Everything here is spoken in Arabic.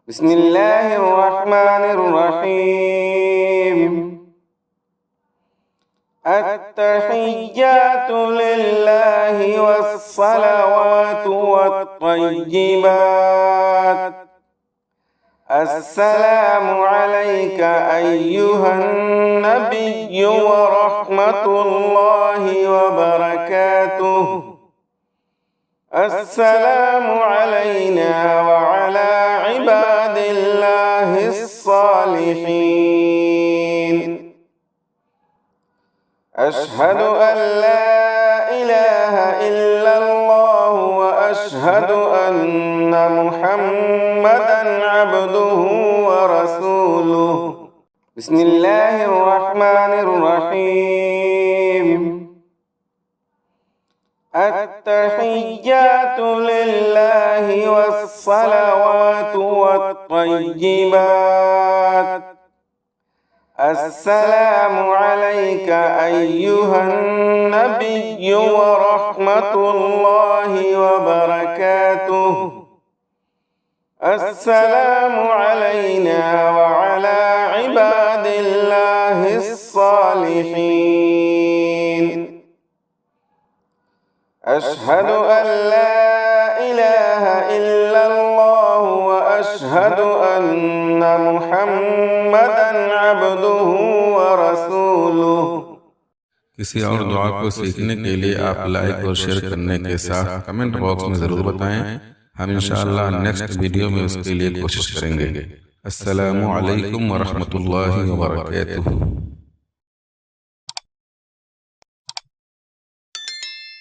بسم الله الرحمن الرحيم. التحيات لله والصلوات والطيبات. السلام عليك أيها النبي ورحمة الله وبركاته. السلام علينا وعلى عباد الله الصالحين. أشهد أن لا إله إلا الله وأشهد أن محمدا عبده ورسوله. بسم الله الرحمن الرحيم. التحيات لله والصلوات والطيبات. السلام عليك أيها النبي ورحمة الله وبركاته. السلام علينا وعلى عباد الله الصالحين. أشهد أن لا إله إلا الله وأشهد أن محمدا عبده ورسوله. किसी और दुआ को सीखने के लिए आप लाइक और शेयर करने के साथ कमेंट बॉक्स में ज़रूर बताएं। हम इंशाअल्लाह नेक्स्ट वीडियो में उसके लिए कोशिश करेंगे। अस्सलामु अलैकुम व रहमतुल्लाहि व बरकातुहू।